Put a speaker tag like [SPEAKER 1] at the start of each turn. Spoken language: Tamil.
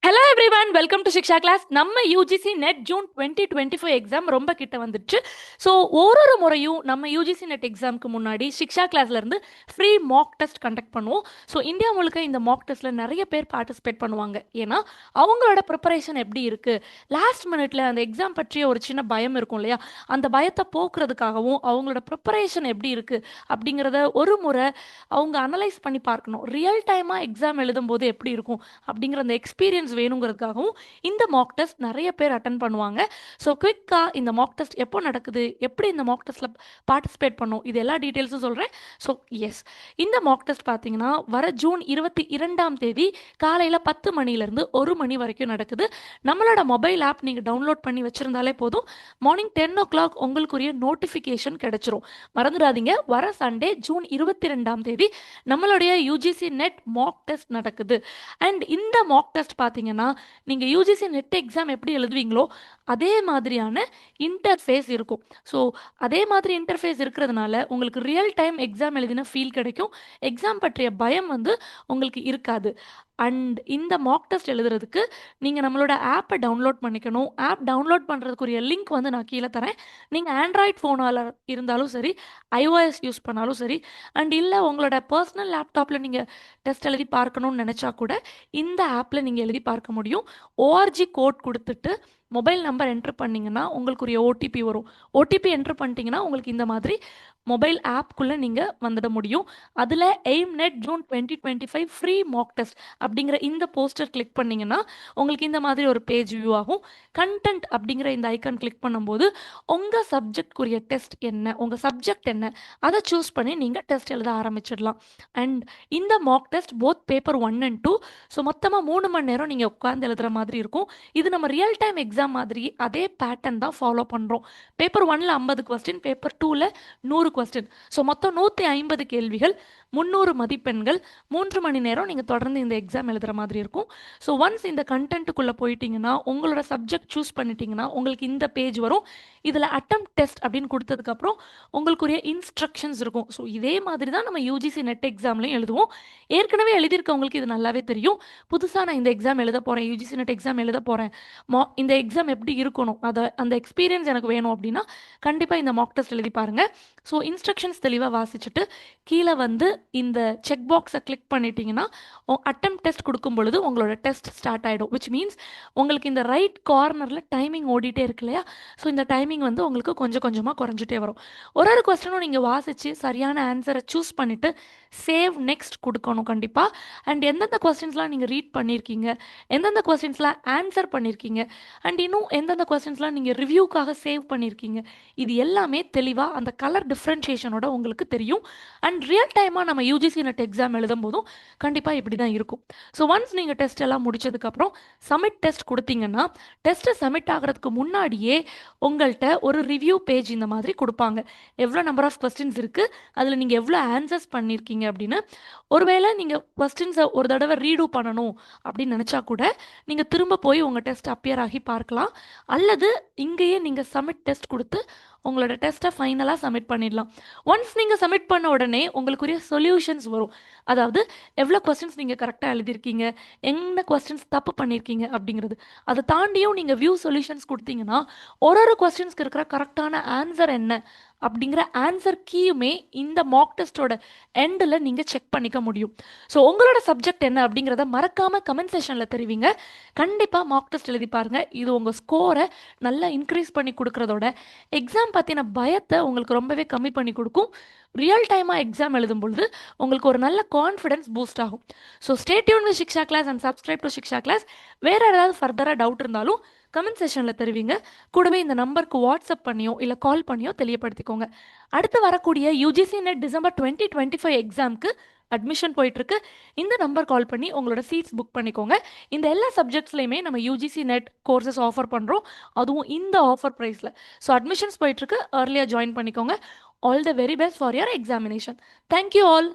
[SPEAKER 1] Hello everyone, welcome to Shiksha class. நம்ம யூஜிசி நெட் ஜூன் 2025 எக்ஸாம் ரொம்ப கிட்ட வந்துடுச்சு. ஸோ ஒரு முறையும் நம்ம யூஜிசி நெட் எக்ஸாமுக்கு முன்னாடி சிக்ஷா கிளாஸ்ல இருந்து ஃப்ரீ மாக் டெஸ்ட் கண்டக்ட் பண்ணுவோம். ஸோ இந்தியா முழுக்க இந்த மாக் டெஸ்ட்ல நிறைய பேர் பார்ட்டிசிபேட் பண்ணுவாங்க. ஏன்னா அவங்களோட ப்ரிப்பரேஷன் எப்படி இருக்கு, லாஸ்ட் மினிட்ல அந்த எக்ஸாம் பற்றிய ஒரு சின்ன பயம் இருக்கும் இல்லையா, அந்த பயத்தை போக்குறதுக்காகவும் அவங்களோட ப்ரிப்பரேஷன் எப்படி இருக்கு அப்படிங்கிறத ஒரு முறை அவங்க அனலைஸ் பண்ணி பார்க்கணும். ரியல் டைமா எக்ஸாம் எழுதும் போது எப்படி இருக்கும் அப்படிங்கிற அந்த எக்ஸ்பீரியன்ஸ் வேணுங்கிறதுக்காகவும் இந்த மாக் டெஸ்ட் நிறைய பேர் அட்டன் பண்ணுவாங்க. ஸோ குவிக்காக இந்த மாக் டெஸ்ட் எப்போ நடக்குது, எப்படி இந்த மாக் டெஸ்ட்டில் பார்ட்டிசிபேட் பண்ணும், இது எல்லா டீட்டெயில்ஸும் சொல்கிறேன். ஸோ எஸ், இந்த மாக் டெஸ்ட் பார்த்தீங்கன்னா வர ஜூன் 22ஆம் தேதி காலையில் 10 மணிலேருந்து 1 மணி வரைக்கும் நடக்குது. நம்மளோட மொபைல் ஆப் நீங்கள் டவுன்லோட் பண்ணி வச்சுருந்தாலே போதும், மார்னிங் 10 o'clock உங்களுக்குரிய நோட்டிஃபிகேஷன் கிடைச்சிரும். மறந்துடாதீங்க, வர சண்டே ஜூன் 22ஆம் தேதி நம்மளுடைய யூஜிசி நெட் மாக் டெஸ்ட் நடக்குது. அண்ட் இந்த மாக் டெஸ்ட் பார்த்தீங்கன்னா நீங்கள் யூஜிசி நெட் எக்ஸாம் எப்படி எழுதுவீங்களோ அதே மாதிரியான இன்டர்ஃபேஸ் இருக்கும். ஸோ அதே மாதிரி இன்டர்ஃபேஸ் இருக்கிறதுனால உங்களுக்கு ரியல் டைம் எக்ஸாம் எழுதின ஃபீல் கிடைக்கும். எக்ஸாம் பற்றிய பயம் உங்களுக்கு இருக்காது. அண்ட் இந்த மாக் டெஸ்ட் எழுதுறதுக்கு நீங்கள் நம்மளோட ஆப்பை டவுன்லோட் பண்ணிக்கணும். ஆப் டவுன்லோட் பண்ணுறதுக்குரிய லிங்க் நான் கீழே தரேன். நீங்கள் ஆண்ட்ராய்ட் ஃபோனால் இருந்தாலும் சரி, iOS யூஸ் பண்ணாலும் சரி, அண்ட் இல்லை உங்களோட பர்சனல் லேப்டாப்பில் நீங்கள் டெஸ்ட் எழுதி பார்க்கணும்னு நினச்சா கூட இந்த ஆப்பில் நீங்கள் எழுதி பார்க்க முடியும். ஓஆர்ஜி கோட் கொடுத்துட்டு மொபைல் நம்பர் என்ட்ரு பண்ணிங்கன்னா உங்களுக்குரிய ஓடிபி வரும். ஓடிபி என்ட்ரு பண்ணிட்டீங்கன்னா உங்களுக்கு இந்த மாதிரி மொபைல் ஆப்குள்ளே நீங்கள் வந்துட முடியும். அதில் aim net June 2025 free Mach test அப்படிங்கிற இந்த போஸ்டர் கிளிக் பண்ணிங்கன்னா உங்களுக்கு இந்த மாதிரி ஒரு பேஜ் வியூ ஆகும். கண்டென்ட் அப்படிங்கிற இந்த ஐக்கான் கிளிக் பண்ணும்போது உங்கள் சப்ஜெக்ட்குரிய டெஸ்ட் என்ன, உங்கள் சப்ஜெக்ட் என்ன, அதை சூஸ் பண்ணி நீங்கள் டெஸ்ட் எழுத ஆரம்பிச்சிடலாம். அண்ட் இந்த Mach test both paper 1 and 2, so மொத்தமாக 3 மணி நேரம் நீங்கள் உட்காந்து எழுதுகிற மாதிரி இருக்கும். இது நம்ம ரியல் டைம் எக்ஸாம் மாதிரி அதே பேட்டர்ன் தான் ஃபாலோ பண்ணுறோம். பேப்பர் 1ல் 50 கொஸ்டின், பேப்பர் 2ல் 100 கொஸ்டின். ஸோ மொத்தம் 150 கேள்விகள், 300 மதிப்பெண்கள், 3 மணி நேரம் நீங்கள் தொடர்ந்து இந்த எக்ஸாம் எழுதுகிற மாதிரி இருக்கும். ஸோ ஒன்ஸ் இந்த கண்டென்ட்டுக்குள்ளே போயிட்டீங்கன்னா, உங்களோட சப்ஜெக்ட் சூஸ் பண்ணிட்டீங்கன்னா உங்களுக்கு இந்த பேஜ் வரும். இதில் அட்டெம்ப்ட் டெஸ்ட் அப்படின்னு கொடுத்ததுக்கப்புறம் உங்களுக்குரிய இன்ஸ்ட்ரக்ஷன்ஸ் இருக்கும். ஸோ இதே மாதிரி தான் நம்ம யூஜிசி நெட் எக்ஸாம்லையும் எழுதுவோம். ஏற்கனவே எழுதியிருக்கவங்களுக்கு இது நல்லாவே தெரியும். புதுசாக நான் இந்த எக்ஸாம் எழுத போகிறேன், யூஜிசி நெட் எக்ஸாம் எழுத போகிறேன், இந்த எக்ஸாம் எப்படி இருக்கணும், அந்த எக்ஸ்பீரியன்ஸ் எனக்கு வேணும் அப்படின்னா கண்டிப்பாக இந்த மாக் டெஸ்ட் எழுதி பாருங்கள். ஸோ இன்ஸ்ட்ரக்ஷன்ஸ் தெளிவாக வாசிச்சுட்டு கீழே இந்த செக் பாக்ஸை கிளிக் பண்ணிட்டீங்கன்னா அட்டெம்ப்ட் டெஸ்ட் கொடுக்கும் பொழுது உங்களோட டெஸ்ட் ஸ்டார்ட் ஆகிடும். விச் மீன்ஸ் உங்களுக்கு இந்த ரைட் கார்னரில் டைமிங் ஓடிட்டே இருக்கு இல்லையா, ஸோ இந்த டைமிங் உங்களுக்கு கொஞ்சம் கொஞ்சமாக குறைஞ்சிட்டே வரும். ஒரு கொஸ்டினும் நீங்கள் வாசித்து சரியான ஆன்சரை சூஸ் பண்ணிவிட்டு சேவ் நெக்ஸ்ட் கொடுக்கணும் கண்டிப்பாக. அண்ட் எந்தெந்த கொஸ்டின்ஸ்லாம் நீங்கள் ரீட் பண்ணியிருக்கீங்க, எந்தெந்த கொஸ்டின்ஸ்லாம் ஆன்சர் பண்ணியிருக்கீங்க, அண்ட் இன்னும் எந்தெந்த கொஸ்டின்ஸ்லாம் நீங்கள் ரிவ்யூக்காக சேவ் பண்ணியிருக்கீங்க, இது எல்லாமே தெளிவாக அந்த கலர் டிஃப்ரென்ஷியேஷனோட உங்களுக்கு தெரியும். அண்ட் ரியல் டைமாக நம்ம யூஜிசி நெட் எக்ஸாம் எழுதும் போதும் கண்டிப்பாக இப்படி தான் இருக்கும். ஸோ ஒன்ஸ் நீங்கள் டெஸ்ட் எல்லாம் முடிச்சதுக்கப்புறம் சப்மிட் டெஸ்ட் கொடுத்தீங்கன்னா டெஸ்ட்டை சப்மிட் ஆகிறதுக்கு முன்னாடியே உங்கள்கிட்ட ஒரு ரிவ்யூ பேஜ் இந்த மாதிரி கொடுப்பாங்க. எவ்வளோ நம்பர் ஆஃப் கொஸ்டின்ஸ் இருக்குது, அதில் நீங்கள் எவ்வளோ ஆன்சர்ஸ் பண்ணியிருக்கீங்க அப்படின்னு. ஒருவேளை நீங்கள் கொஸ்டின்ஸை ஒரு தடவை ரீடூ பண்ணணும் அப்படின்னு நினச்சா கூட நீங்கள் திரும்ப போய் உங்கள் டெஸ்ட் அப்பியர் ஆகி பார்க்கலாம். அல்லது இங்கேயே நீங்கள் சப்மிட் டெஸ்ட் கொடுத்து உங்களோட டெஸ்ட்டை ஃபைனலாக சப்மிட் பண்ணிடலாம். ஒன்ஸ் நீங்கள் சப்மிட் பண்ண உடனே உங்களுக்குரிய சொல்யூஷன்ஸ் வரும். அதாவது எவ்வளோ கொஸ்டின்ஸ் நீங்கள் கரெக்டாக எழுதியிருக்கீங்க, என்ன கொஸ்டின்ஸ் தப்பு பண்ணியிருக்கீங்க அப்படிங்கிறது. அதை தாண்டியும் நீங்கள் வியூ சொல்யூஷன்ஸ் கொடுத்தீங்கன்னா ஒரு கொஸ்டின்ஸ்க்கு இருக்கிற கரெக்டான ஆன்சர் என்ன அப்படிங்கிற ஆன்சர் கீயுமே இந்த மாக் டெஸ்ட்டோட எண்டில் நீங்கள் செக் பண்ணிக்க முடியும். ஸோ உங்களோட சப்ஜெக்ட் என்ன அப்படிங்கிறத மறக்காமல் கமெண்ட் செஷனில் தெரிவிங்க. கண்டிப்பாக மாக் டெஸ்ட் எழுதி பாருங்கள். இது உங்கள் ஸ்கோரை நல்லா இன்க்ரீஸ் பண்ணி கொடுக்குறதோட எக்ஸாம் பற்றின பயத்தை உங்களுக்கு ரொம்பவே கம்மி பண்ணி கொடுக்கும். ரியல் டைமாக எக்ஸாம் எழுதும் பொழுது உங்களுக்கு ஒரு நல்ல கான்ஃபிடன்ஸ் பூஸ்ட் ஆகும். So stay tuned with Shiksha class and subscribe to Shiksha class. வேறு ஏதாவது ஃபர்தராக டவுட் இருந்தாலும் கமெண்ட் செஷனில் தெரிவிங்க. கூடவே இந்த நம்பருக்கு வாட்ஸ்அப் பண்ணியோ இல்லை கால் பண்ணியோ தெரியப்படுத்திக்கோங்க. அடுத்து வரக்கூடிய யூஜிசி நெட் டிசம்பர் 2025 எக்ஸாமுக்கு அட்மிஷன் போயிட்டுருக்கு. இந்த நம்பர் கால் பண்ணி உங்களோட சீட்ஸ் புக் பண்ணிக்கோங்க. இந்த எல்லா சப்ஜெக்ட்ஸ்லையுமே நம்ம யூஜிசி நெட் கோர்சஸ் ஆஃபர் பண்ணுறோம், அதுவும் இந்த ஆஃபர் ப்ரைஸில். ஸோ அட்மிஷன்ஸ் போயிட்டுருக்கு, ஏர்லியாக ஜாயின் பண்ணிக்கோங்க. All the very best for your examination. Thank you all.